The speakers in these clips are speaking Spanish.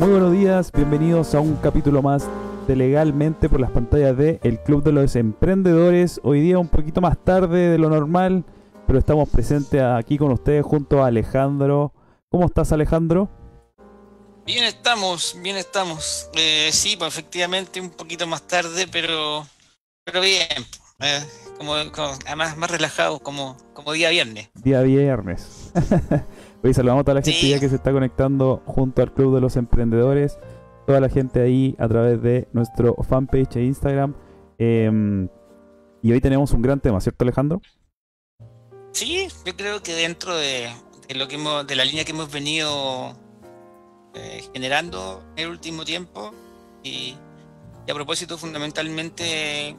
Muy buenos días, bienvenidos a un capítulo más de Legalmente por las pantallas de El Club de los Emprendedores. Hoy día un poquito más tarde de lo normal, pero estamos presentes aquí con ustedes junto a Alejandro. ¿Cómo estás, Alejandro? Bien estamos, bien estamos. Sí, pues efectivamente un poquito más tarde, pero bien. eh, además más relajado, como día viernes. Día viernes. Hoy saludamos a toda la gente Sí, ya que se está conectando junto al Club de los Emprendedores. Toda la gente ahí a través de nuestro fanpage e Instagram. Y hoy tenemos un gran tema, ¿cierto, Alejandro? sí, yo creo que dentro de lo que de la línea que hemos venido generando en el último tiempo, y, y a propósito fundamentalmente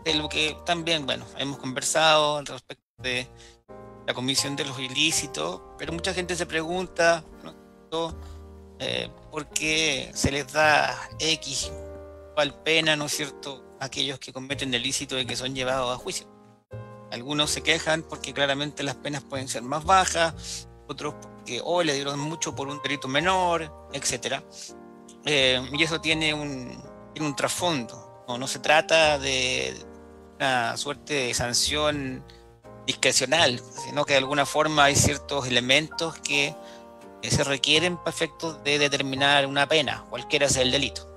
de lo que también, bueno, hemos conversado al respecto de la comisión de los ilícitos, pero mucha gente se pregunta, ¿no? ¿Por qué se les da X cual pena, ¿no es cierto?, a aquellos que cometen el ilícito y que son llevados a juicio. Algunos se quejan porque claramente las penas pueden ser más bajas, otros porque hoy le dieron mucho por un delito menor, etcétera. Y eso tiene un trasfondo. No se trata de una suerte de sanción discrecional, sino que de alguna forma hay ciertos elementos que se requieren para efectos de determinar una pena, cualquiera sea el delito,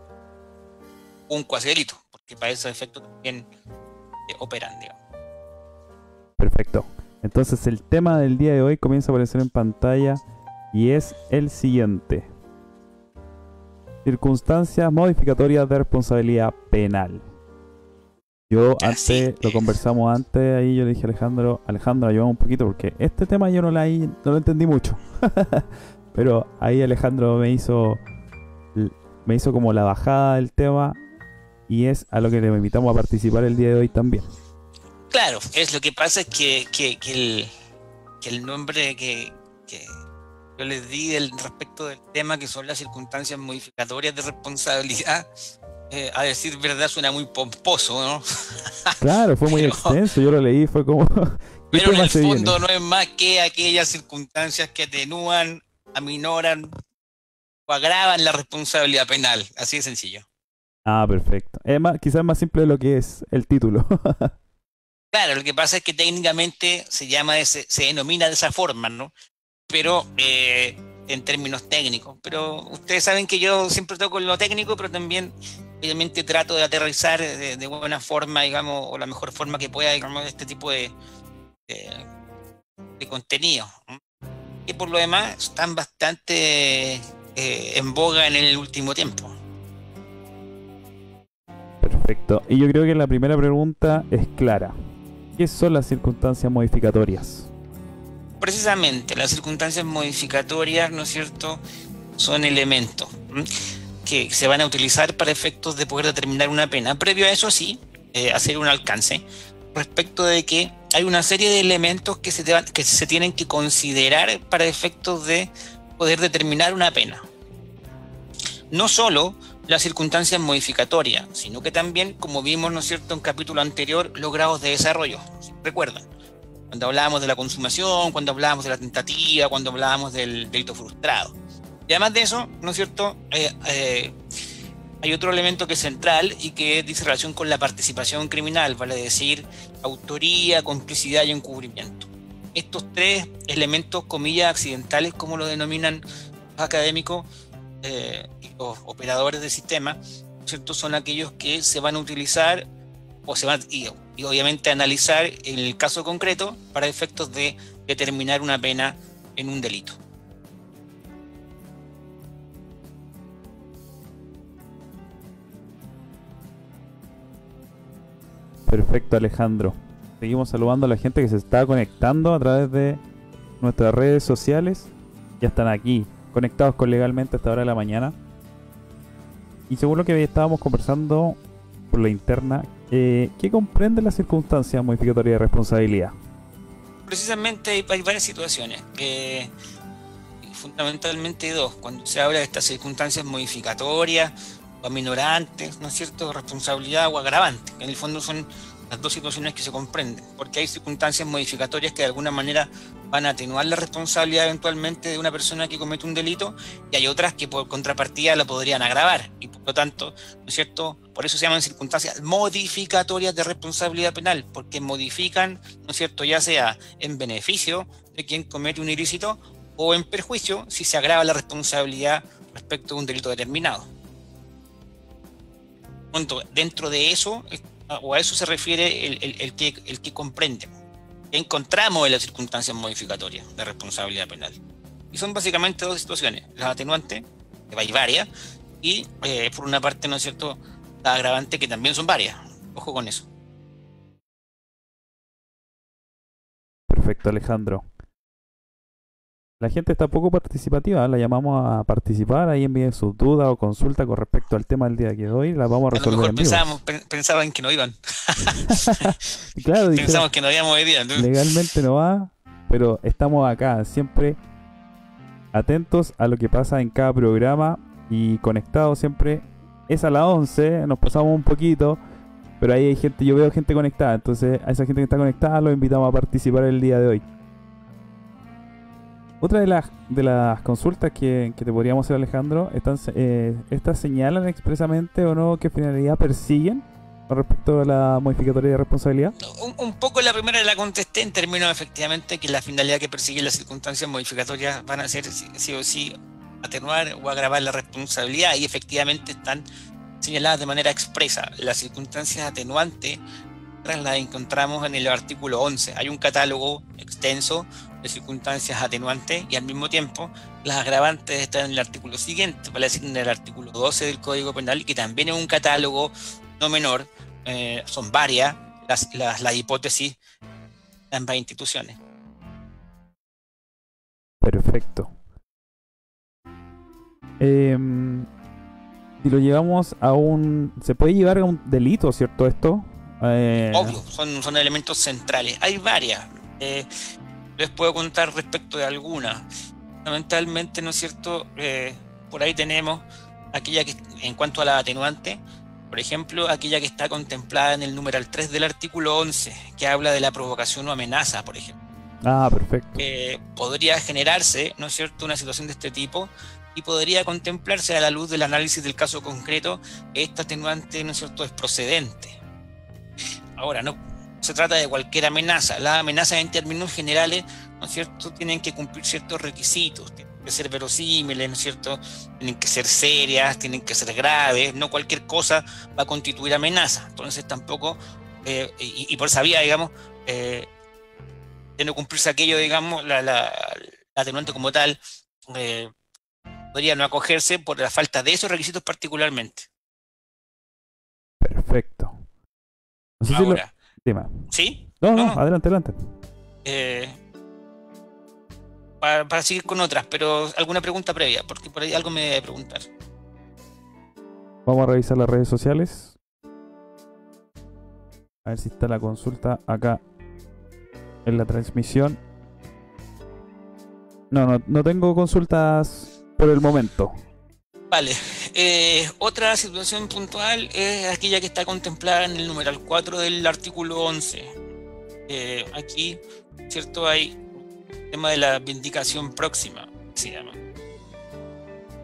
un cuasi delito, porque para esos efectos también operan, digamos. Perfecto. Entonces el tema del día de hoy comienza a aparecer en pantalla y es el siguiente. Circunstancias modificatorias de responsabilidad penal. Yo Así antes, lo es. conversamos antes, ahí yo le dije a Alejandro, ayúdame un poquito porque este tema yo no lo entendí mucho. Pero ahí Alejandro me hizo como la bajada del tema y es a lo que le invitamos a participar el día de hoy también. Claro, es lo que pasa es que el nombre que yo les di respecto del tema, que son las circunstancias modificatorias de responsabilidad, a decir verdad suena muy pomposo, ¿no? Claro, fue muy Pero, extenso, yo lo leí, fue como, ¿qué pero en tema el se viene? fondo no es más que aquellas circunstancias que atenúan, aminoran o agravan la responsabilidad penal, así de sencillo. Ah, perfecto. Es más, quizás más simple de lo que es el título. Claro, lo que pasa es que técnicamente se denomina de esa forma, ¿no? Pero en términos técnicos. Pero ustedes saben que yo siempre toco lo técnico, pero también obviamente trato de aterrizar de buena forma, digamos, o la mejor forma que pueda, digamos, este tipo de, de contenido, ¿no? Que por lo demás están bastante en boga en el último tiempo. Perfecto. Y yo creo que la primera pregunta es clara. ¿Qué son las circunstancias modificatorias? Precisamente, las circunstancias modificatorias, ¿no es cierto?, son elementos que se van a utilizar para efectos de poder determinar una pena. Previo a eso, sí, hacer un alcance respecto de que hay una serie de elementos que se tienen que considerar para efectos de poder determinar una pena. No solo las circunstancias modificatorias, sino que también, como vimos, ¿no es cierto?, en capítulo anterior, los grados de desarrollo. ¿Recuerdan? Cuando hablábamos de la consumación, cuando hablábamos de la tentativa, cuando hablábamos del delito frustrado. Y además de eso, ¿no es cierto?, hay otro elemento que es central y que dice relación con la participación criminal, vale decir, autoría, complicidad y encubrimiento. Estos tres elementos, comillas, accidentales, como lo denominan los académicos y los operadores del sistema, ¿no es cierto?, son aquellos que se van a utilizar o se van y obviamente analizar en el caso concreto para efectos de determinar una pena en un delito. Perfecto, Alejandro. Seguimos saludando a la gente que se está conectando a través de nuestras redes sociales. Ya están aquí, conectados con Legalmente a esta hora de la mañana. Y según lo que estábamos conversando por la interna, ¿qué comprende las circunstancias modificatorias de responsabilidad? Precisamente hay varias situaciones, fundamentalmente dos, cuando se habla de estas circunstancias modificatorias o aminorantes, ¿no es cierto?, responsabilidad o agravante, que en el fondo son las dos situaciones que se comprenden, porque hay circunstancias modificatorias que de alguna manera van a atenuar la responsabilidad eventualmente de una persona que comete un delito, y hay otras que por contrapartida la podrían agravar, y por lo tanto, ¿no es cierto? Por eso se llaman circunstancias modificatorias de responsabilidad penal, porque modifican, ¿no es cierto?, ya sea en beneficio de quien comete un ilícito o en perjuicio si se agrava la responsabilidad respecto de un delito determinado. Dentro de eso, o a eso se refiere el que comprende. Encontramos en las circunstancias modificatorias de responsabilidad penal. Y son básicamente dos situaciones: las atenuantes, que hay varias, y por una parte, ¿no es cierto?, las agravantes, que también son varias. Ojo con eso. Perfecto, Alejandro. La gente está poco participativa, la llamamos a participar, ahí envíen sus dudas o consultas con respecto al tema del día de hoy, las vamos a A lo resolver mejor en vivo. pensaban que no iban. Claro, Pensamos que no habíamos hoy día, ¿no? legalmente no va, pero estamos acá, siempre atentos a lo que pasa en cada programa y conectados siempre. Es a las 11, nos pasamos un poquito, pero ahí hay gente, yo veo gente conectada, entonces a esa gente que está conectada los invitamos a participar el día de hoy. Otra de las consultas que te podríamos hacer, Alejandro, ¿estas señalan expresamente o no qué finalidad persiguen con respecto a la modificatoria de responsabilidad? Un poco la primera la contesté en términos efectivamente que la finalidad que persiguen las circunstancias modificatorias van a ser sí o sí atenuar o agravar la responsabilidad, y efectivamente están señaladas de manera expresa. Las circunstancias atenuantes las encontramos en el artículo 11. Hay un catálogo extenso de circunstancias atenuantes, y al mismo tiempo las agravantes están en el artículo siguiente, vale decir, en el artículo 12 del Código Penal, que también es un catálogo no menor. Son varias las hipótesis de ambas instituciones. Perfecto. Si lo llevamos a se puede llevar a un delito, ¿cierto? Esto. Obvio, son elementos centrales. Hay varias. Les puedo contar respecto de algunas. Fundamentalmente, ¿no es cierto? Por ahí tenemos aquella que, en cuanto a la atenuante, por ejemplo, aquella que está contemplada en el numeral 3 del artículo 11, que habla de la provocación o amenaza, por ejemplo. Ah, perfecto. Podría generarse, ¿no es cierto?, una situación de este tipo, y podría contemplarse a la luz del análisis del caso concreto que esta atenuante, ¿no es cierto?, es procedente. Ahora, no se trata de cualquier amenaza. Las amenazas en términos generales, ¿no es cierto?, tienen que cumplir ciertos requisitos, tienen que ser verosímiles, ¿no es cierto?, tienen que ser serias, tienen que ser graves. No cualquier cosa va a constituir amenaza. Entonces tampoco, y por esa vía, digamos, de no cumplirse aquello, digamos, la atenuante como tal, podría no acogerse por la falta de esos requisitos particularmente. Perfecto. No sé ahora, dime. ¿sí? No, adelante. Para seguir con otras, pero alguna pregunta previa, porque por ahí algo me debe preguntar. Vamos a revisar las redes sociales. A ver si está la consulta acá en la transmisión. No tengo consultas por el momento. Vale. Otra situación puntual es aquella que está contemplada en el numeral 4 del artículo 11. Aquí, ¿cierto?, hay el tema de la vindicación próxima, se llama.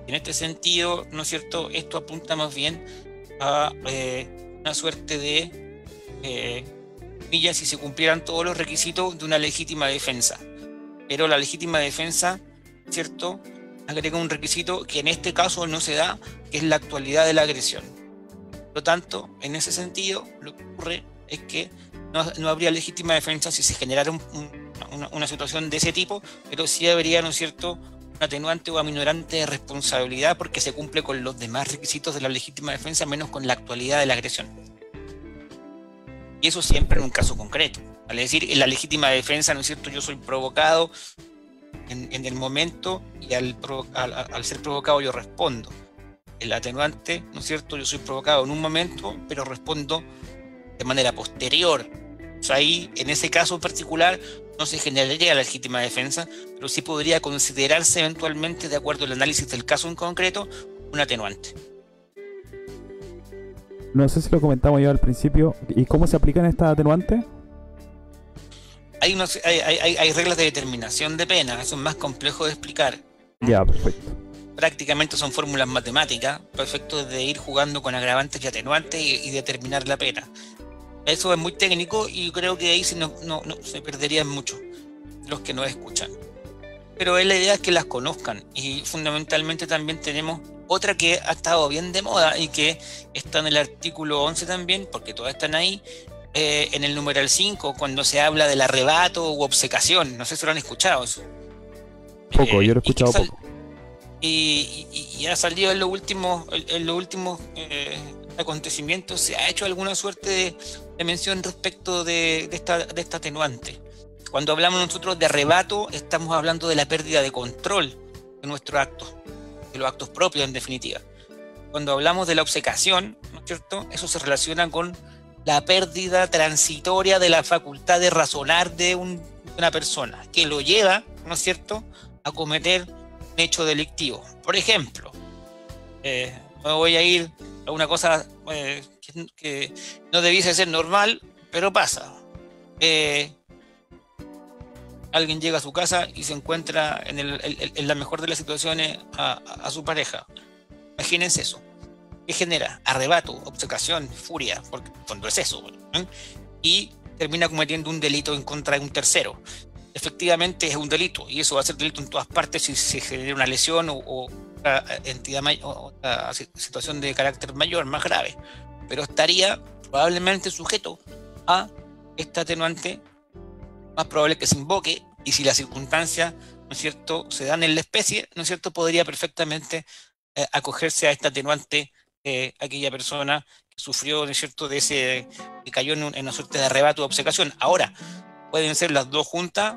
En este sentido, ¿no es cierto?, esto apunta más bien a una suerte de si se cumplieran todos los requisitos de una legítima defensa. Pero la legítima defensa, ¿cierto?, agrega un requisito que en este caso no se da, que es la actualidad de la agresión. Por lo tanto, en ese sentido, lo que ocurre es que no habría legítima defensa si se generara una situación de ese tipo, pero sí habría, ¿no es cierto?, un atenuante o aminorante de responsabilidad, porque se cumple con los demás requisitos de la legítima defensa, menos con la actualidad de la agresión. Y eso siempre en un caso concreto. Vale decir, en la legítima defensa, ¿no es cierto?, yo soy provocado en el momento, y al ser provocado yo respondo. El atenuante, ¿no es cierto?, yo soy provocado en un momento, pero respondo de manera posterior. O sea, ahí, en ese caso en particular, no se generaría la legítima defensa, pero sí podría considerarse eventualmente, de acuerdo al análisis del caso en concreto, un atenuante. No sé si lo comentamos yo al principio. ¿Y cómo se aplican estas atenuantes? hay reglas de determinación de pena, eso es más complejo de explicar. Ya, perfecto. Prácticamente son fórmulas matemáticas, para efectos de ir jugando con agravantes y atenuantes y determinar la pena. Eso es muy técnico y creo que ahí se perderían mucho los que nos escuchan. Pero la idea es que las conozcan, y fundamentalmente también tenemos otra que ha estado bien de moda y que está en el artículo 11 también, porque todas están ahí, en el numeral 5, cuando se habla del arrebato u obcecación. No sé si lo han escuchado eso. Poco, yo lo he escuchado poco. Y ha salido en los últimos acontecimientos, se ha hecho alguna suerte de mención respecto de esta atenuante. Cuando hablamos nosotros de arrebato, estamos hablando de la pérdida de control de nuestros actos, de los actos propios en definitiva. Cuando hablamos de la obcecación, ¿no es cierto?, eso se relaciona con la pérdida transitoria de la facultad de razonar de una persona, que lo lleva, ¿no es cierto?, a cometer un hecho delictivo. Por ejemplo, me voy a ir a una cosa que no debiese ser normal, pero pasa. Alguien llega a su casa y se encuentra en la mejor de las situaciones a su pareja. Imagínense eso. ¿Qué genera? Arrebato, obcecación, furia, porque cuando es eso, ¿eh? Y termina cometiendo un delito en contra de un tercero. Efectivamente es un delito, y eso va a ser delito en todas partes si se genera una lesión o otra entidad o otra situación de carácter mayor, más grave. Pero estaría probablemente sujeto a esta atenuante, más probable que se invoque, y si las circunstancias, ¿no es cierto?, se dan en la especie, ¿no es cierto?, podría perfectamente acogerse a esta atenuante aquella persona que sufrió, ¿no es cierto?, que cayó en una suerte de arrebato o obcecación. Ahora, pueden ser las dos juntas,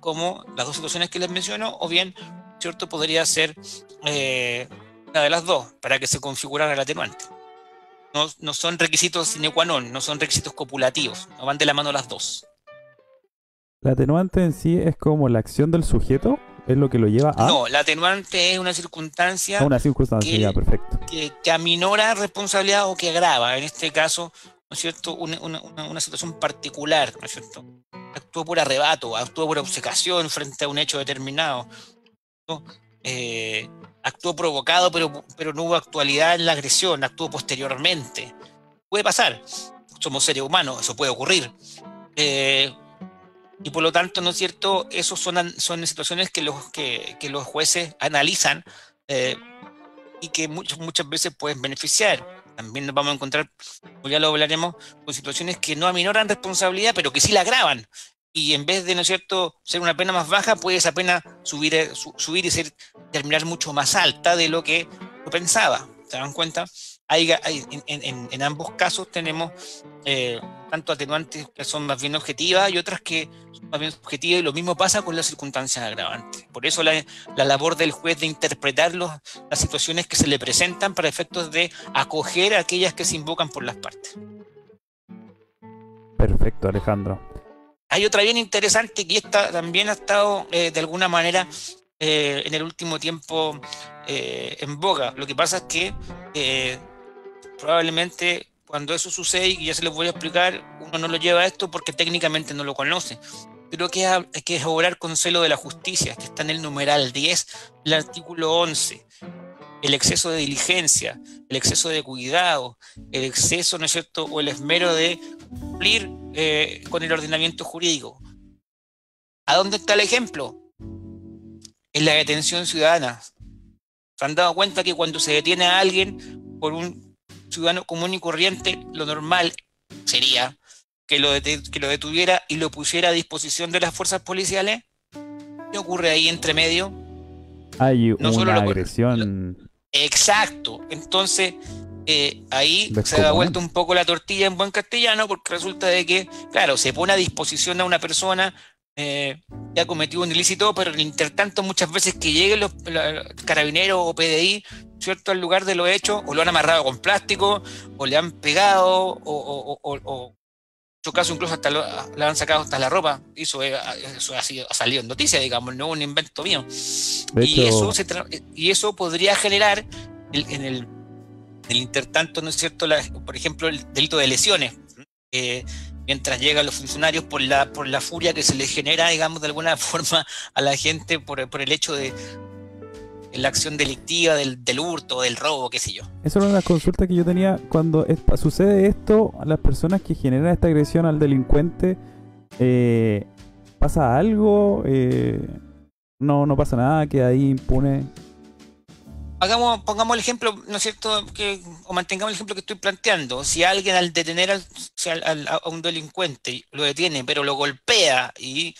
como las dos situaciones que les menciono, o bien, ¿cierto?, podría ser una de las dos para que se configurara el atenuante. No son requisitos sine qua non, no son requisitos copulativos, no van de la mano las dos. ¿La atenuante en sí es como la acción del sujeto? ¿Es lo que lo lleva a...? No, la atenuante es una circunstancia, Una circunstancia, ya, perfecto. que aminora responsabilidad o que agrava, en este caso, ¿no es cierto?, una situación particular, ¿no es cierto? Actuó por arrebato, actuó por obcecación frente a un hecho determinado, ¿no? Actuó provocado, pero no hubo actualidad en la agresión, actuó posteriormente. Puede pasar, somos seres humanos, eso puede ocurrir. Y por lo tanto, ¿no es cierto?, esos son situaciones que los jueces analizan y que muchas veces pueden beneficiar. También nos vamos a encontrar, como ya lo hablaremos, con situaciones que no aminoran responsabilidad, pero que sí la agravan. Y en vez de, ¿no es cierto?, ser una pena más baja, puede esa pena subir y terminar mucho más alta de lo que lo pensaba. ¿Se dan cuenta? En ambos casos tenemos tanto atenuantes que son más bien objetivas y otras que son más bien subjetivas, y lo mismo pasa con las circunstancias agravantes. Por eso la labor del juez de interpretar las situaciones que se le presentan para efectos de acoger a aquellas que se invocan por las partes. Perfecto, Alejandro. Hay otra bien interesante que esta también ha estado de alguna manera en el último tiempo en boga. Lo que pasa es que probablemente cuando eso sucede, y ya se les voy a explicar, uno no lo lleva a esto porque técnicamente no lo conoce. Creo que hay que obrar con celo de la justicia, que está en el numeral 10, el artículo 11. El exceso de diligencia, el exceso de cuidado, el exceso, ¿no es cierto?, o el esmero de cumplir con el ordenamiento jurídico. ¿A dónde está el ejemplo? En la detención ciudadana. ¿Se han dado cuenta que cuando se detiene a alguien por un ciudadano común y corriente, lo normal sería que lo detuviera y lo pusiera a disposición de las fuerzas policiales? ¿Qué ocurre ahí entre medio? Hay una agresión. Exacto. Entonces, ahí se da vuelta un poco la tortilla en buen castellano, porque resulta de que, claro, se pone a disposición a una persona que ha cometido un ilícito, pero en el intertanto muchas veces que lleguen los carabineros o PDI, ¿cierto?, al lugar de los hechos, o lo han amarrado con plástico, o le han pegado, o en su caso incluso hasta le han sacado hasta la ropa. Eso ha salido en noticias, digamos, no es un invento mío. Y eso podría generar en el intertanto, ¿no es cierto?, por ejemplo, el delito de lesiones. mientras llegan los funcionarios por la furia que se les genera, digamos, de alguna forma a la gente por el hecho de la acción delictiva del hurto, del robo, qué sé yo. Esa era una consulta que yo tenía cuando sucede esto, a las personas que generan esta agresión al delincuente, ¿pasa algo? No pasa nada, queda ahí impune. Pongamos el ejemplo, ¿no es cierto? O mantengamos el ejemplo que estoy planteando. Si alguien al detener a un delincuente lo detiene, pero lo golpea y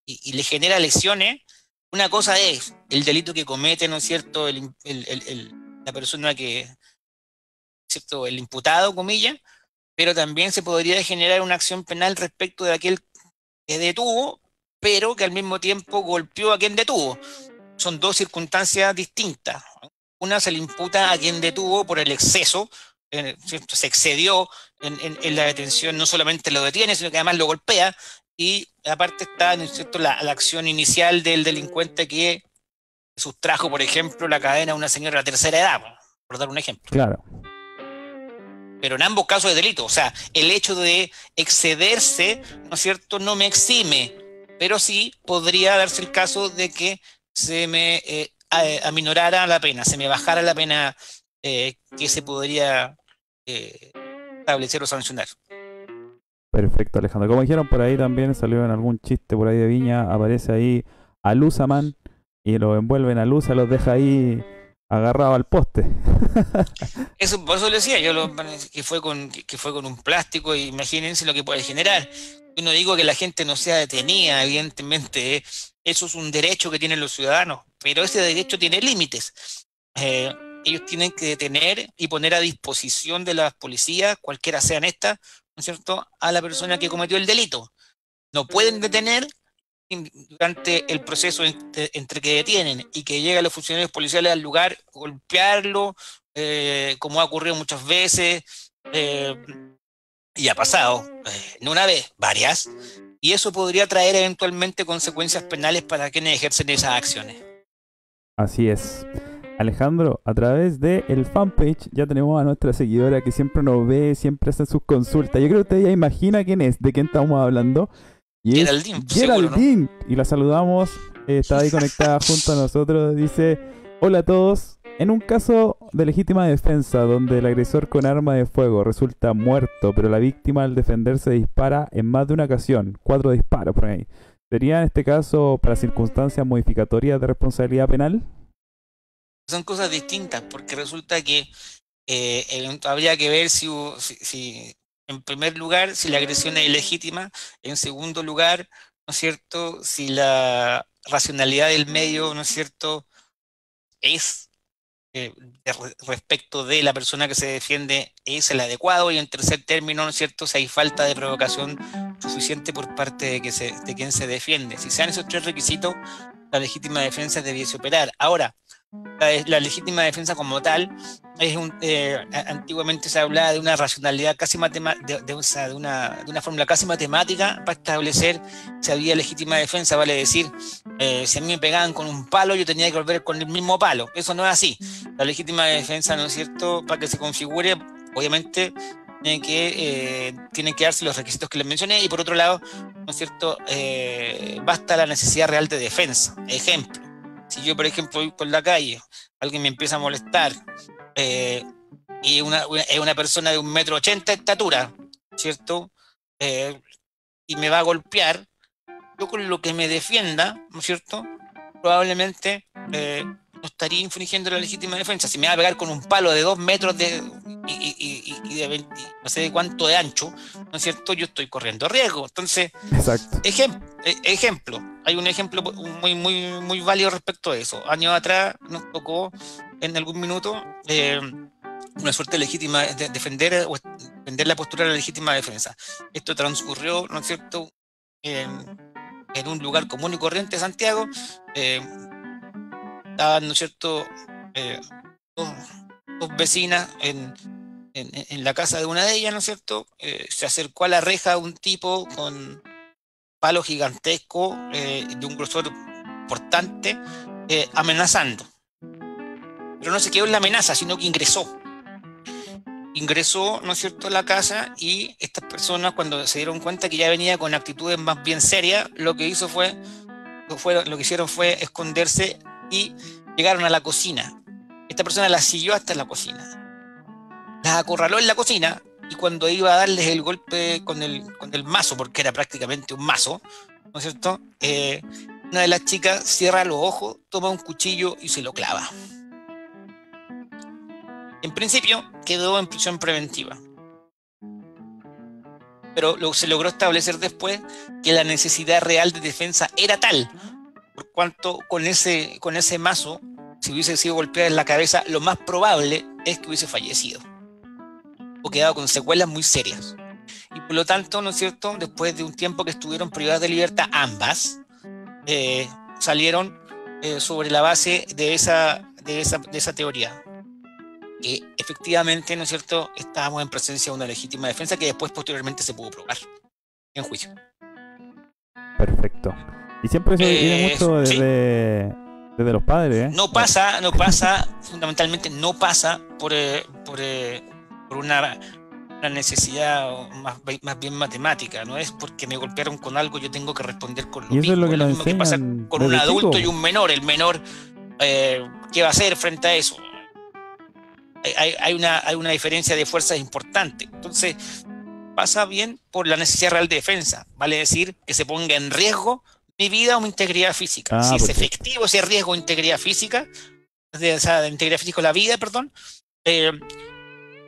le genera lesiones, una cosa es el delito que comete, ¿no es cierto? La persona que, ¿cierto? El imputado, comillas, pero también se podría generar una acción penal respecto de aquel que detuvo, pero que al mismo tiempo golpeó a quien detuvo. Son dos circunstancias distintas. Una se le imputa a quien detuvo por el exceso, ¿cierto? Se excedió en la detención, no solamente lo detiene, sino que además lo golpea, y aparte está, ¿no es cierto?, la acción inicial del delincuente que sustrajo, por ejemplo, la cadena a una señora de la tercera edad, por dar un ejemplo. Claro. Pero en ambos casos es delito. O sea, el hecho de excederse, ¿no es cierto?, no me exime, pero sí podría darse el caso de que se me aminorara la pena, se me bajara la pena que se podría establecer o sancionar. Perfecto, Alejandro. Como dijeron por ahí, también salió en algún chiste por ahí de Viña, aparece ahí a Luzaman y lo envuelven a Luza, los deja ahí agarrado al poste. Eso, por eso le decía, que fue con un plástico, y imagínense lo que puede generar. Yo no digo que la gente no sea detenida, evidentemente, eso es un derecho que tienen los ciudadanos, pero ese derecho tiene límites. Ellos tienen que detener y poner a disposición de las policías, cualquiera sean estas, ¿no es cierto?, a la persona que cometió el delito. No pueden detener durante el proceso entre que detienen y que llegan los funcionarios policiales al lugar, golpearlo, como ha ocurrido muchas veces, y ha pasado, no una vez, varias, y eso podría traer eventualmente consecuencias penales para quienes ejercen esas acciones. Así es. Alejandro, a través de el fanpage ya tenemos a nuestra seguidora que siempre nos ve, siempre hace sus consultas. Yo creo que usted ya imagina quién es, de quién estamos hablando. Y Geraldine, Geraldine, seguro, ¿no? Y la saludamos, está ahí conectada junto a nosotros. Dice: hola a todos. En un caso de legítima defensa donde el agresor con arma de fuego resulta muerto, pero la víctima al defenderse dispara en más de una ocasión, 4 disparos por ahí, ¿sería en este caso para circunstancias modificatorias de responsabilidad penal? Son cosas distintas, porque resulta que habría que ver si, en primer lugar, si la agresión es ilegítima, en segundo lugar, ¿no es cierto?, si la racionalidad del medio, ¿no es cierto?, es respecto de la persona que se defiende, es el adecuado, y en tercer término, ¿no es cierto?, si hay falta de provocación suficiente por parte de quien se defiende. Si sean esos tres requisitos, la legítima defensa debiese operar. Ahora, la legítima defensa como tal antiguamente se hablaba de una racionalidad casi matemática, de una fórmula casi matemática para establecer si había legítima defensa. Vale decir, si a mí me pegaban con un palo, yo tenía que volver con el mismo palo. Eso no es así. La legítima defensa, ¿no es cierto?, para que se configure, obviamente tienen que darse los requisitos que les mencioné, y por otro lado, ¿no es cierto?, basta la necesidad real de defensa. Ejemplo: si yo, por ejemplo, voy por la calle, alguien me empieza a molestar, y es una persona de 1,80 m de estatura, ¿cierto?, y me va a golpear, yo con lo que me defienda, ¿no es cierto?, probablemente no estaría infringiendo la legítima defensa. Si me va a pegar con un palo de 2 metros y de 20, no sé de cuánto de ancho, ¿no es cierto?, yo estoy corriendo riesgo. Entonces, Exacto. ejemplo, hay un ejemplo muy válido respecto a eso. Años atrás nos tocó en algún minuto una suerte legítima de defender la postura de la legítima defensa. Esto transcurrió, ¿no es cierto?, en un lugar común y corriente de Santiago. Estaban, ¿no es cierto?, dos vecinas en la casa de una de ellas, ¿no es cierto? Se acercó a la reja un tipo con palo gigantesco, de un grosor importante, amenazando. Pero no se quedó en la amenaza, sino que ingresó. ingresó, ¿no es cierto?, a la casa, y estas personas, cuando se dieron cuenta que ya venía con actitudes más bien serias, lo que hicieron fue esconderse y llegaron a la cocina. Esta persona las siguió hasta la cocina, las acorraló en la cocina, y cuando iba a darles el golpe con el mazo, porque era prácticamente un mazo, ¿no es cierto?, una de las chicas cierra los ojos, toma un cuchillo y se lo clava. En principio quedó en prisión preventiva, pero se logró establecer después que la necesidad real de defensa era tal, por cuanto con ese mazo, si hubiese sido golpeada en la cabeza, lo más probable es que hubiese fallecido o quedado con secuelas muy serias. Y por lo tanto, ¿no es cierto?, después de un tiempo que estuvieron privadas de libertad, ambas salieron sobre la base de esa teoría, que efectivamente, ¿no es cierto?, estábamos en presencia de una legítima defensa que después posteriormente se pudo probar en juicio. Perfecto. Y siempre se viene mucho ¿sí? desde los padres, ¿eh? No pasa, fundamentalmente no pasa por una necesidad más bien matemática. No es porque me golpearon con algo, yo tengo que responder con lo mismo. Y eso es lo que nos mismo que pasa enseñan con un desde adulto chico. y un menor. El menor, ¿qué va a hacer frente a eso? Hay una diferencia de fuerzas importante. Entonces, pasa bien por la necesidad real de defensa. Vale decir que se ponga en riesgo mi vida o mi integridad física. Si es efectivo ese riesgo de integridad física, de integridad física o la vida, perdón,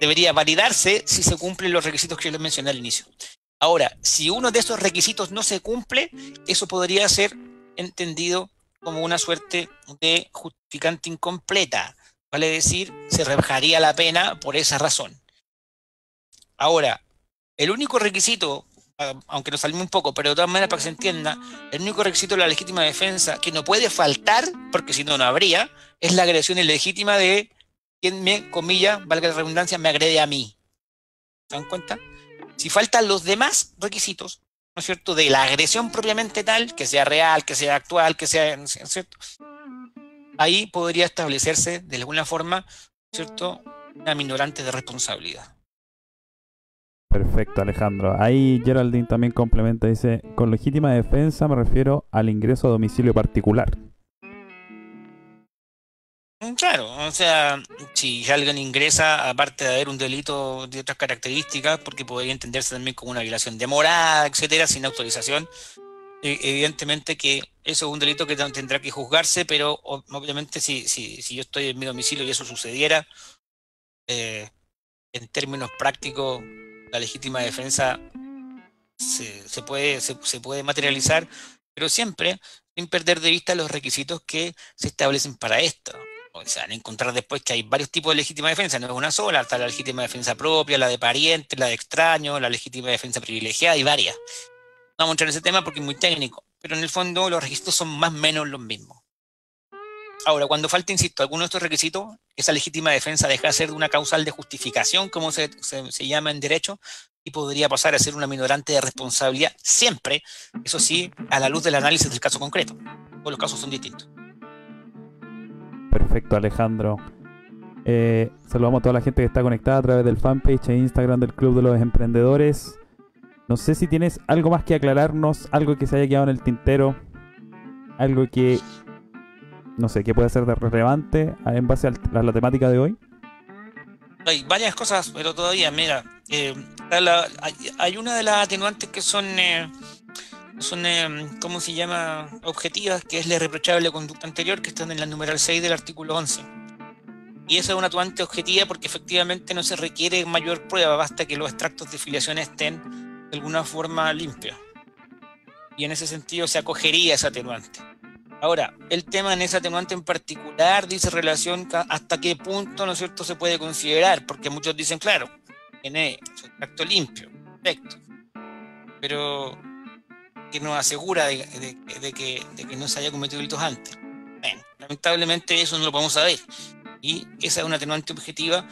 debería validarse si se cumplen los requisitos que yo les mencioné al inicio. Ahora, si uno de esos requisitos no se cumple, eso podría ser entendido como una suerte de justificante incompleta. Vale decir, se rebajaría la pena por esa razón. Ahora, el único requisito, aunque nos salimos un poco, pero de todas maneras para que se entienda, el único requisito de la legítima defensa que no puede faltar, porque si no, no habría, es la agresión ilegítima de quien me, comilla, valga la redundancia, me agrede a mí. ¿Se dan cuenta? Si faltan los demás requisitos, ¿no es cierto?, de la agresión propiamente tal, que sea real, que sea actual, que sea, ¿no es cierto?, ahí podría establecerse de alguna forma, ¿cierto?, una minorante de responsabilidad. Perfecto, Alejandro. Ahí Geraldine también complementa, dice, con legítima defensa me refiero al ingreso a domicilio particular. Claro, o sea, si alguien ingresa, aparte de haber un delito de otras características, porque podría entenderse también como una violación de morada, etcétera, sin autorización, evidentemente que eso es un delito que tendrá que juzgarse, pero obviamente si yo estoy en mi domicilio y eso sucediera, en términos prácticos, la legítima defensa se puede materializar, pero siempre sin perder de vista los requisitos que se establecen para esto. O sea, van a encontrar después que hay varios tipos de legítima defensa, no es una sola, está la legítima defensa propia, la de pariente, la de extraño, la legítima defensa privilegiada y varias. No vamos a entrar en ese tema porque es muy técnico, pero en el fondo los requisitos son más o menos los mismos. Ahora, cuando falta, insisto, alguno de estos requisitos, esa legítima defensa deja de ser una causal de justificación, como se llama en derecho, y podría pasar a ser una minorante de responsabilidad siempre, eso sí, a la luz del análisis del caso concreto. Todos los casos son distintos. Perfecto, Alejandro. Saludamos a toda la gente que está conectada a través del fanpage e Instagram del Club de los Emprendedores. No sé si tienes algo más que aclararnos, algo que se haya quedado en el tintero, algo que, no sé, que pueda ser relevante en base a la temática de hoy. Hay varias cosas, pero todavía, mira, hay una de las atenuantes que son ¿cómo se llama?, objetivas, que es la irreprochable conducta anterior, que están en la numeral 6 del artículo 11. Y esa es una atenuante objetiva porque efectivamente no se requiere mayor prueba, basta que los extractos de filiación estén de alguna forma limpios. Y en ese sentido se acogería esa atenuante. Ahora, el tema en esa atenuante en particular dice relación hasta qué punto, ¿no es cierto?, se puede considerar, porque muchos dicen, claro, tiene su extracto limpio, perfecto, pero que nos asegura de que no se haya cometido delitos antes. Bueno, lamentablemente eso no lo podemos saber, y esa es una atenuante objetiva.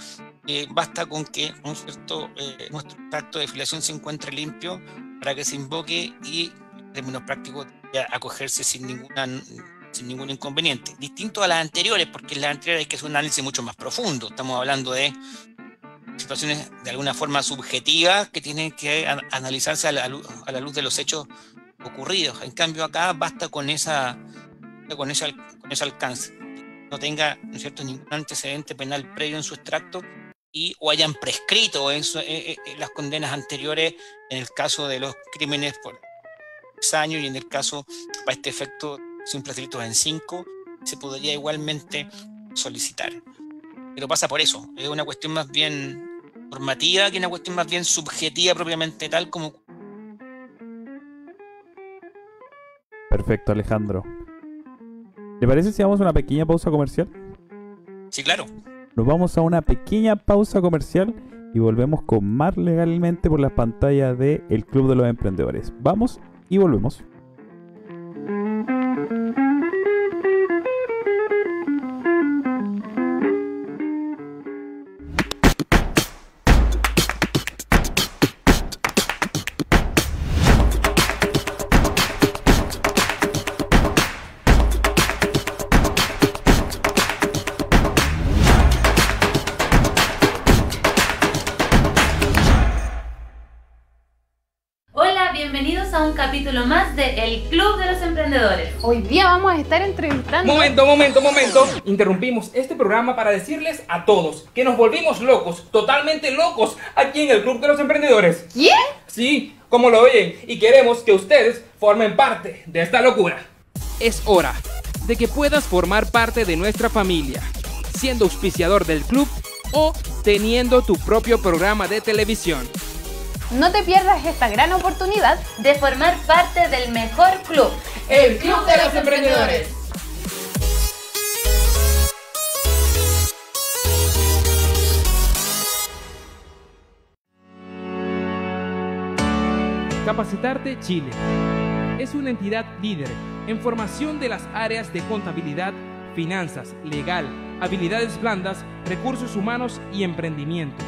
Basta con que nuestro extracto de filiación se encuentre limpio para que se invoque y, en términos prácticos, acogerse sin ningún inconveniente. Distinto a las anteriores, porque en las anteriores hay que hacer un análisis mucho más profundo. Estamos hablando de situaciones de alguna forma subjetivas que tienen que analizarse a la luz de los hechos ocurridos. En cambio, acá basta con ese alcance. No tenga, ¿no es cierto?, ningún antecedente penal previo en su extracto o hayan prescrito las condenas anteriores en el caso de los crímenes por 10 años y en el caso, para este efecto, simples delitos en 5, se podría igualmente solicitar. Pero pasa por eso, es una cuestión más bien normativa que una cuestión más bien subjetiva propiamente tal como... Perfecto, Alejandro. ¿Le parece si vamos a una pequeña pausa comercial? Sí, claro. Nos vamos a una pequeña pausa comercial y volvemos con más Legalmente por las pantallas de El Club de los Emprendedores. Vamos y volvemos. Bienvenidos a un capítulo más de El Club de los Emprendedores. Hoy día vamos a estar entrevistando... Momento. Interrumpimos este programa para decirles a todos que nos volvimos locos, totalmente locos, aquí en el Club de los Emprendedores. ¿Qué? Sí, como lo oyen, y queremos que ustedes formen parte de esta locura. Es hora de que puedas formar parte de nuestra familia, siendo auspiciador del club o teniendo tu propio programa de televisión. No te pierdas esta gran oportunidad de formar parte del mejor club, El Club de los Emprendedores. Capacitarte Chile es una entidad líder en formación de las áreas de contabilidad, finanzas, legal, habilidades blandas, recursos humanos y emprendimiento,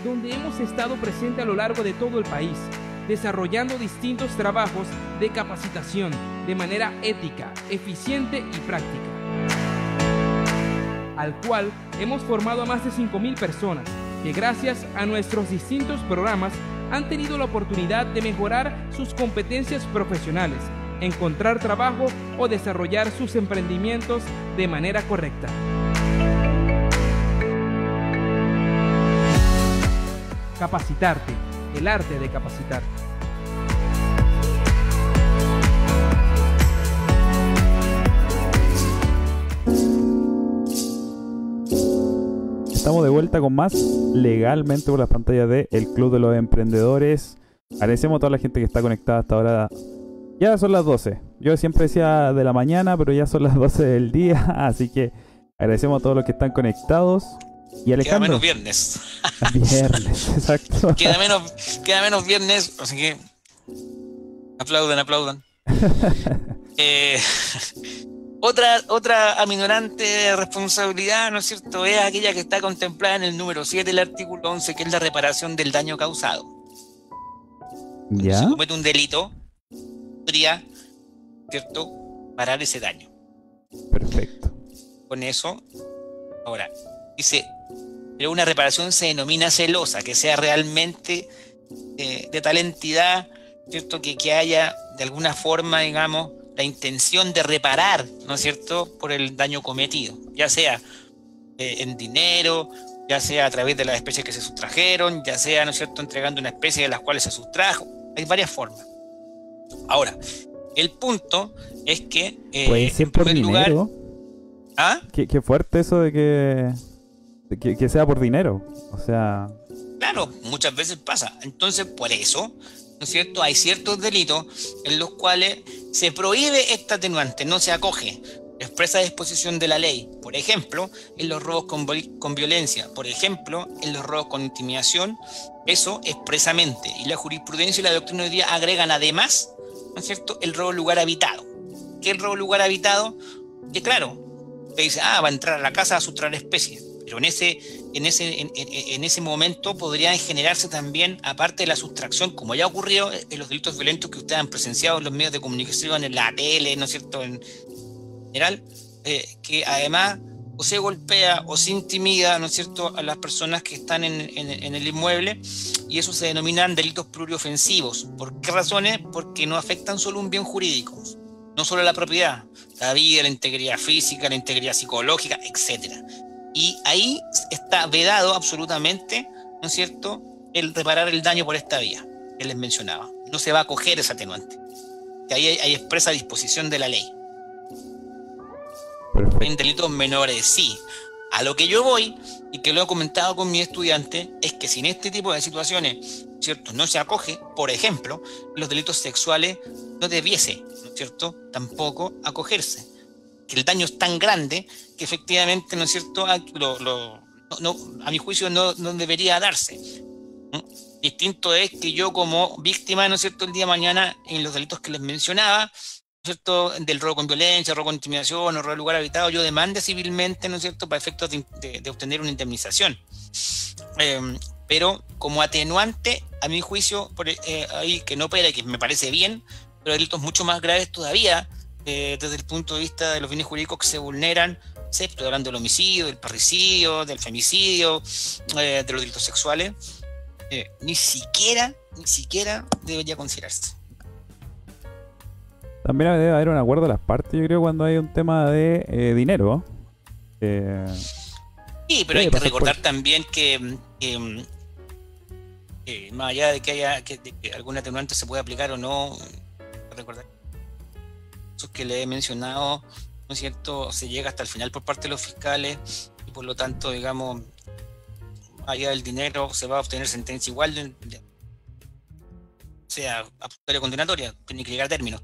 donde hemos estado presente a lo largo de todo el país, desarrollando distintos trabajos de capacitación de manera ética, eficiente y práctica, al cual hemos formado a más de 5.000 personas que gracias a nuestros distintos programas han tenido la oportunidad de mejorar sus competencias profesionales, encontrar trabajo o desarrollar sus emprendimientos de manera correcta. Capacitarte, el arte de capacitar. Estamos de vuelta con más Legalmente por las pantallas de El Club de los Emprendedores. Agradecemos a toda la gente que está conectada hasta ahora. Ya son las 12. Yo siempre decía de la mañana, pero ya son las 12 del día. Así que agradecemos a todos los que están conectados. Y Alejandro, queda menos viernes. Viernes, exacto. Queda menos viernes, así que aplaudan. Otra aminorante responsabilidad, ¿no es cierto?, es aquella que está contemplada en el número 7 del artículo 11, que es la reparación del daño causado. Cuando ¿ya? se comete un delito, podría, ¿cierto?, parar ese daño. Perfecto. Con eso, ahora, dice, pero una reparación se denomina celosa, que sea realmente de tal entidad, ¿cierto?, que haya de alguna forma, digamos, la intención de reparar, ¿no es cierto?, por el daño cometido, ya sea en dinero, ya sea a través de las especies que se sustrajeron, ya sea, ¿no es cierto?, entregando una especie de las cuales se sustrajo. Hay varias formas. Ahora, el punto es que Puede ser por dinero. ¿Ah? Qué fuerte eso de que sea por dinero. O sea... Claro, muchas veces pasa. Entonces, por eso, ¿no es cierto?, hay ciertos delitos en los cuales se prohíbe esta atenuante, no se acoge expresa disposición de la ley. Por ejemplo, en los robos con violencia. Por ejemplo, en los robos con intimidación. Eso expresamente. Y la jurisprudencia y la doctrina hoy día agregan además, ¿no es cierto?, el robo en lugar habitado. ¿Qué es el robo en lugar habitado? Que claro, te dice, va a entrar a la casa a sustraer especies. Pero en ese momento podrían generarse también, aparte de la sustracción, como ya ocurrió en los delitos violentos que ustedes han presenciado en los medios de comunicación, en la tele, ¿no es cierto?, en general, que además o se golpea o se intimida, ¿no es cierto?, a las personas que están en el inmueble, y eso se denominan delitos pluriofensivos. ¿Por qué razones? Porque no afectan solo un bien jurídico, no solo la propiedad, la vida, la integridad física, la integridad psicológica, etc. Y ahí está vedado absolutamente, ¿no es cierto?, el reparar el daño por esta vía que les mencionaba. No se va a acoger ese atenuante. Que ahí hay expresa disposición de la ley. Perfecto. En delitos menores, sí. A lo que yo voy, y que lo he comentado con mis estudiantes, es que si en este tipo de situaciones, ¿cierto?, no se acoge, por ejemplo, los delitos sexuales, no debiese, ¿no es cierto?, tampoco acogerse. Que el daño es tan grande que efectivamente, ¿no es cierto?, a mi juicio no debería darse. Distinto es que yo como víctima, ¿no es cierto?, el día de mañana en los delitos que les mencionaba, ¿no es cierto?, del robo con violencia, robo con intimidación o robo de lugar habitado, yo demande civilmente, ¿no es cierto?, para efectos de obtener una indemnización. Pero como atenuante, a mi juicio, ahí que no opera, que me parece bien, pero delitos mucho más graves todavía, desde el punto de vista de los bienes jurídicos que se vulneran, excepto hablando del homicidio, del parricidio, del femicidio, de los delitos sexuales, ni siquiera debería considerarse. También debe haber un acuerdo de las partes, yo creo, cuando hay un tema de dinero. Sí, pero hay que recordar también que más allá de que algún atenuante se puede aplicar o no, recordar eso que le he mencionado, ¿no es cierto?, se llega hasta el final por parte de los fiscales, y por lo tanto, digamos, más allá del dinero se va a obtener sentencia igual, sea absolutoria o condenatoria, tiene que llegar a término.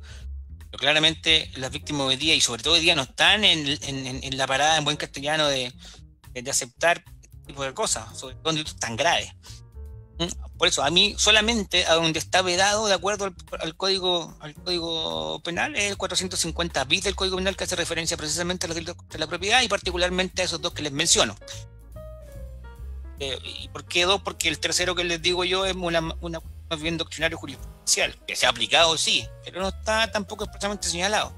Pero claramente las víctimas hoy día, y sobre todo hoy día, no están en la parada en buen castellano de aceptar este tipo de cosas, sobre todo en delitos tan graves. Por eso, a mí solamente a donde está vedado, de acuerdo al código penal, es el 450 bis del Código Penal, que hace referencia precisamente a los delitos contra la propiedad, y particularmente a esos dos que les menciono. ¿Y por qué dos? Porque el tercero que les digo yo es más bien doctrinario jurisprudencial, que se ha aplicado, sí, pero no está tampoco expresamente señalado.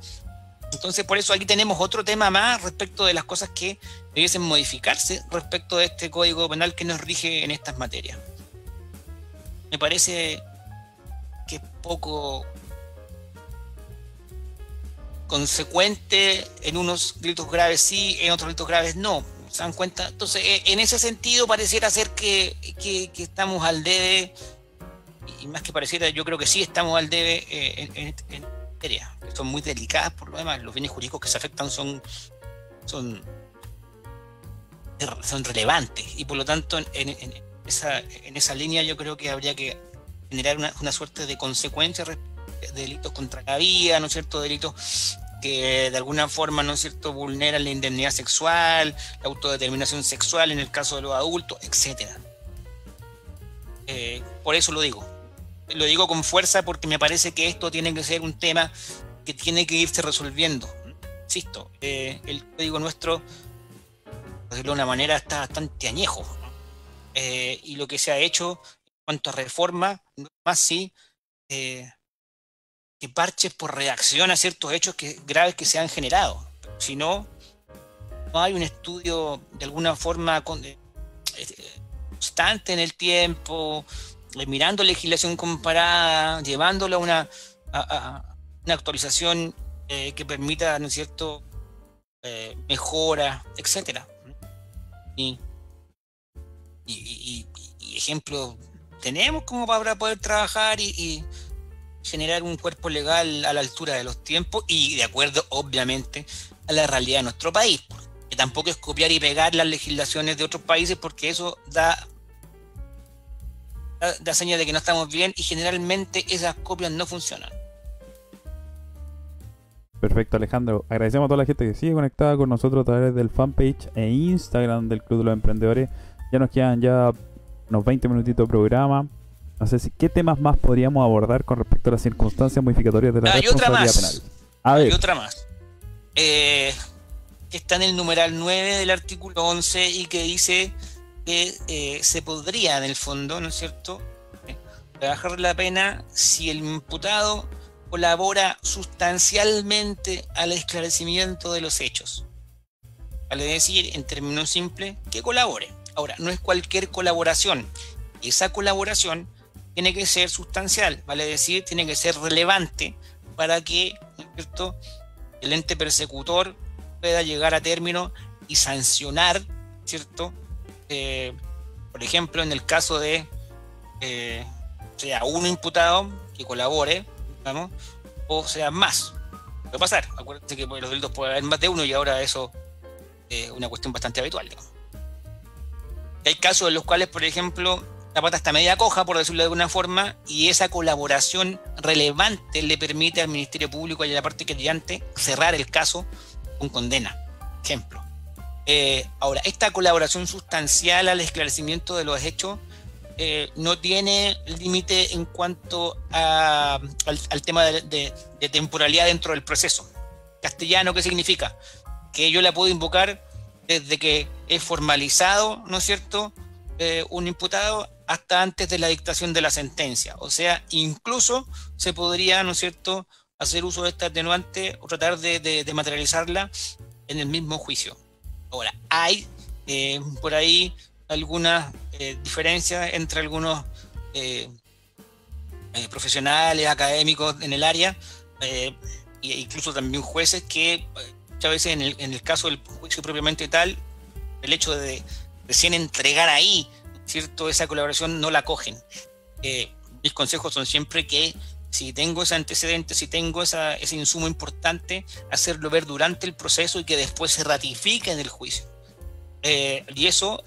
Entonces, por eso aquí tenemos otro tema más respecto de las cosas que debiesen modificarse respecto de este Código Penal que nos rige en estas materias. Me parece que es poco consecuente, en unos delitos graves sí, en otros delitos graves no. ¿Se dan cuenta? Entonces, en ese sentido pareciera ser que estamos al debe, y más que pareciera, yo creo que sí estamos al debe en materia, que son muy delicadas por lo demás. Los bienes jurídicos que se afectan son relevantes, y por lo tanto en esa línea yo creo que habría que generar una suerte de consecuencia de delitos contra la vida, ¿no es cierto?, delitos que de alguna forma, ¿no es cierto?, vulneran la indemnidad sexual, la autodeterminación sexual en el caso de los adultos, etcétera. Por eso lo digo con fuerza, porque me parece que esto tiene que ser un tema que tiene que irse resolviendo. Insisto, el código nuestro, por decirlo de una manera, está bastante añejo, ¿no? Y lo que se ha hecho en cuanto a reforma, no es más sí que parches por reacción a ciertos hechos graves que se han generado. Si no hay un estudio de alguna forma constante en el tiempo, mirando legislación comparada, llevándolo a una actualización que permita, ¿no es cierto?, mejora, etcétera. Y ejemplos tenemos como para poder trabajar y generar un cuerpo legal a la altura de los tiempos y de acuerdo, obviamente, a la realidad de nuestro país. Que tampoco es copiar y pegar las legislaciones de otros países, porque eso da señal de que no estamos bien, y generalmente esas copias no funcionan. Perfecto, Alejandro. Agradecemos a toda la gente que sigue conectada con nosotros a través del fanpage e Instagram del Club de los Emprendedores. Ya nos quedan unos 20 minutitos de programa. No sé ¿qué temas más podríamos abordar con respecto a las circunstancias modificatorias de la responsabilidad penal? Hay otra más. Que está en el numeral 9 del artículo 11 y que dice que se podría, en el fondo, ¿no es cierto?, rebajar la pena si el imputado colabora sustancialmente al esclarecimiento de los hechos. vale decir, en términos simples, que colabore. Ahora, no es cualquier colaboración. Esa colaboración tiene que ser sustancial, vale decir, tiene que ser relevante para que, ¿no es cierto?, el ente persecutor pueda llegar a término y sancionar, ¿cierto? Por ejemplo, en el caso de sea uno imputado que colabore, digamos, o sea más. Puede pasar, acuérdense que los delitos puede haber más de uno y ahora eso es una cuestión bastante habitual, digamos. Hay casos en los cuales, por ejemplo, la pata está media coja, por decirlo de alguna forma, y esa colaboración relevante le permite al Ministerio Público y a la parte querellante cerrar el caso con condena. Ejemplo. Ahora, esta colaboración sustancial al esclarecimiento de los hechos no tiene límite en cuanto al tema de temporalidad dentro del proceso. Castellano, ¿qué significa? Que yo la puedo invocar desde que es formalizado, ¿no es cierto?, un imputado hasta antes de la dictación de la sentencia. O sea, incluso se podría, ¿no es cierto?, hacer uso de esta atenuante o tratar de materializarla en el mismo juicio. Ahora, hay por ahí algunas diferencias entre algunos profesionales, académicos en el área, e incluso también jueces que muchas veces en el caso del juicio propiamente tal, el hecho de recién entregar ahí, ¿cierto?, esa colaboración no la cogen. Mis consejos son siempre que si tengo ese antecedente, si tengo ese insumo importante, hacerlo ver durante el proceso y que después se ratifique en el juicio. Y eso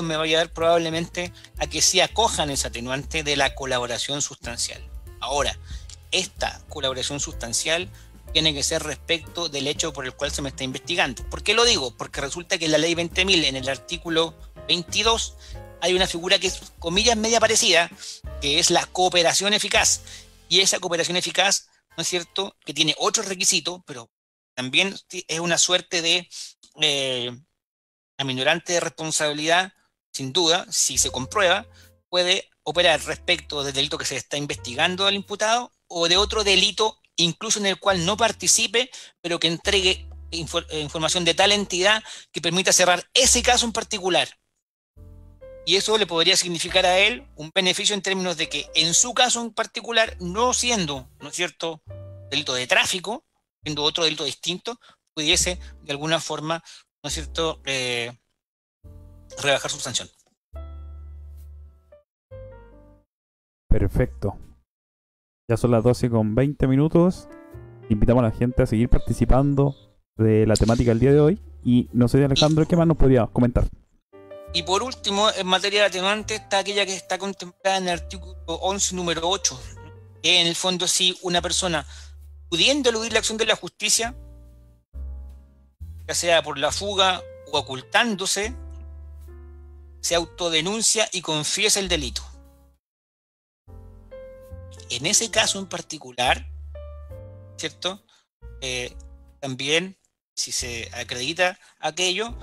me va a llevar probablemente a que sí acojan ese atenuante de la colaboración sustancial. Ahora, esta colaboración sustancial tiene que ser respecto del hecho por el cual se me está investigando. ¿Por qué lo digo? Porque resulta que en la ley 20.000, en el artículo 22, hay una figura que es, comillas, media parecida, que es la cooperación eficaz. Y esa cooperación eficaz, ¿no es cierto?, que tiene otros requisitos, pero también es una suerte de aminorante de responsabilidad, sin duda, si se comprueba, puede operar respecto del delito que se está investigando al imputado o de otro delito, incluso en el cual no participe, pero que entregue información de tal entidad que permita cerrar ese caso en particular. Y eso le podría significar a él un beneficio en términos de que en su caso en particular, no siendo, ¿no es cierto?, delito de tráfico, siendo otro delito distinto, pudiese de alguna forma, ¿no es cierto?, rebajar su sanción. Perfecto. Ya son las 12:20. Invitamos a la gente a seguir participando de la temática del día de hoy. Y no sé, Alejandro, ¿qué más nos podría comentar? Y por último, en materia de atenuante está aquella que está contemplada en el artículo 11, número 8, que en el fondo, si una persona, pudiendo eludir la acción de la justicia, ya sea por la fuga o ocultándose, se autodenuncia y confiesa el delito. En ese caso en particular, ¿cierto?, también, si se acredita aquello,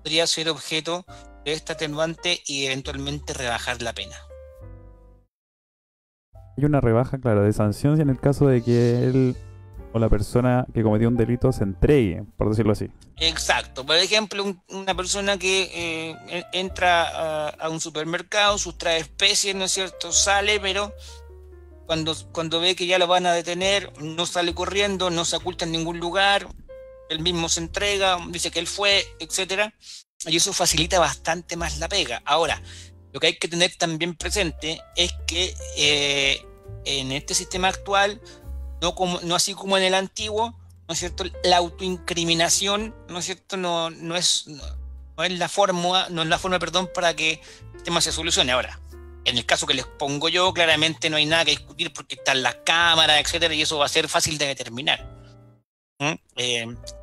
podría ser objeto de esta atenuante y eventualmente rebajar la pena. Hay una rebaja, claro, de sanción en el caso de que él o la persona que cometió un delito se entregue, por decirlo así. Exacto. Por ejemplo, una persona que entra a un supermercado, sustrae especies, ¿no es cierto?, sale, pero cuando ve que ya lo van a detener, no sale corriendo, no se oculta en ningún lugar, él mismo se entrega, dice que él fue, etcétera, y eso facilita bastante más la pega. Ahora, lo que hay que tener también presente es que en este sistema actual, no así como en el antiguo, ¿no es cierto?, la autoincriminación, ¿no es cierto?, no es la forma, perdón, para que el tema se solucione. Ahora, en el caso que les pongo yo, claramente no hay nada que discutir porque están las cámaras, etcétera, y eso va a ser fácil de determinar.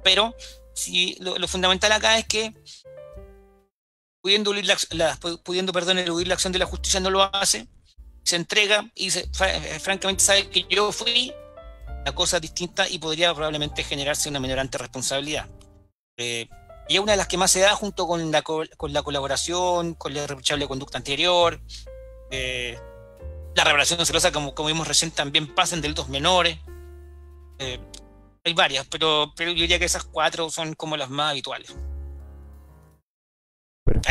Pero sí, lo fundamental acá es que pudiendo eludir la acción de la justicia, no lo hace, se entrega y francamente sabe que yo fui, la cosa es distinta y podría probablemente generarse una minorante responsabilidad. Y es una de las que más se da junto con la colaboración, con la irreprochable conducta anterior. La revelación celosa, como vimos recién, también pasa en delitos menores. Hay varias, pero yo diría que esas 4 son como las más habituales.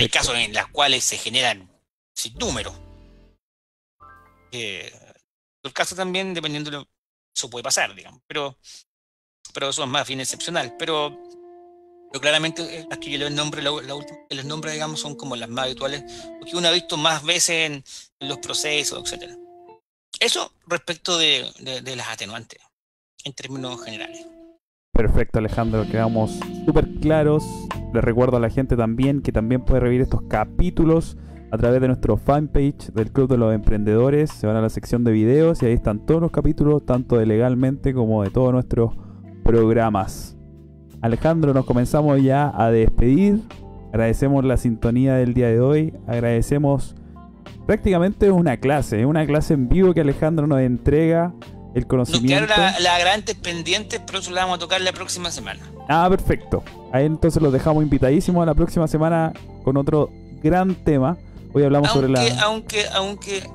Hay casos en los cuales se generan sin número. El caso también, dependiendo de eso puede pasar, digamos, pero eso es más bien excepcional. Pero claramente las que yo les nombro, la última que les nombro, digamos, son como las más habituales, porque uno ha visto más veces en los procesos, etcétera. Eso respecto de las atenuantes, en términos generales. Perfecto, Alejandro, quedamos súper claros. Les recuerdo a la gente también que también puede revivir estos capítulos a través de nuestro fanpage del Club de los Emprendedores. Se van a la sección de videos y ahí están todos los capítulos, tanto de Legalmente como de todos nuestros programas. Alejandro, nos comenzamos ya a despedir. Agradecemos la sintonía del día de hoy. Agradecemos prácticamente una clase en vivo que Alejandro nos entrega. El conocimiento. Nos quedaron las grandes pendientes, pero eso la vamos a tocar la próxima semana. Perfecto. Ahí entonces los dejamos invitadísimos a la próxima semana con otro gran tema. Hoy hablamos sobre la... Aunque,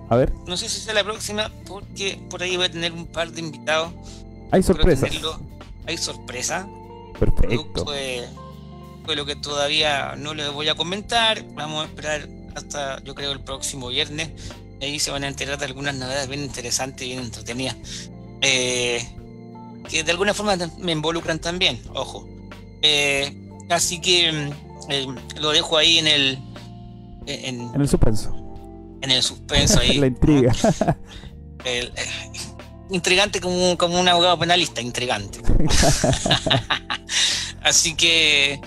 a ver. No sé si sea la próxima, porque por ahí voy a tener un par de invitados. Hay sorpresas. Hay sorpresa. Perfecto. Producto de lo que todavía no les voy a comentar. Vamos a esperar hasta, yo creo, el próximo viernes. Ahí se van a enterar de algunas novedades bien interesantes y bien entretenidas. Que de alguna forma me involucran también, ojo. Así que lo dejo ahí en el suspenso. En el suspenso ahí. La intriga. Intrigante como un abogado penalista, intrigante. Así que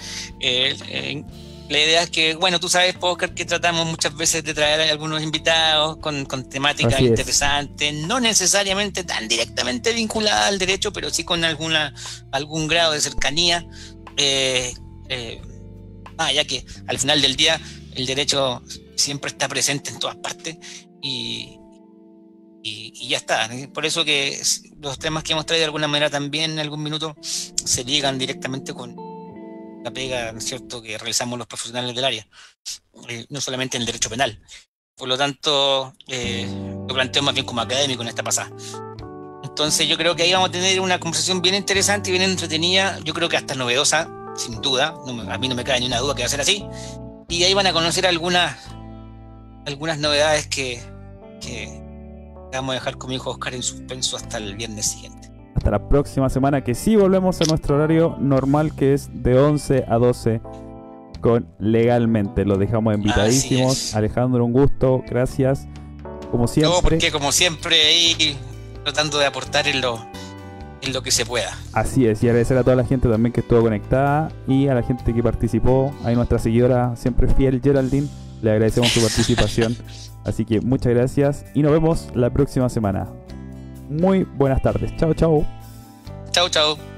la idea es que, bueno, tú sabes, Oscar, que tratamos muchas veces de traer a algunos invitados con temáticas interesantes, no necesariamente tan directamente vinculadas al derecho, pero sí con algún grado de cercanía, ya que al final del día el derecho siempre está presente en todas partes y ya está. Por eso que los temas que hemos traído de alguna manera también en algún minuto se ligan directamente con la pega, ¿no es cierto?, que realizamos los profesionales del área, no solamente en el derecho penal. Por lo tanto, lo planteo más bien como académico en esta pasada. Entonces yo creo que ahí vamos a tener una conversación bien interesante y bien entretenida, yo creo que hasta novedosa, sin duda. A mí no me cae ni una duda que va a ser así. Y ahí van a conocer algunas novedades que vamos a dejar con mi hijo Oscar en suspenso hasta el viernes siguiente. Hasta la próxima semana, que sí volvemos a nuestro horario normal, que es de 11 a 12 con Legalmente. Los dejamos invitadísimos. Alejandro, un gusto, gracias. Como siempre. No, porque como siempre ahí tratando de aportar en lo que se pueda. Así es, y agradecer a toda la gente también que estuvo conectada y a la gente que participó. Ahí nuestra seguidora siempre fiel, Geraldine, le agradecemos su participación. Así que muchas gracias y nos vemos la próxima semana. Muy buenas tardes. Chao, chao. Chao, chao.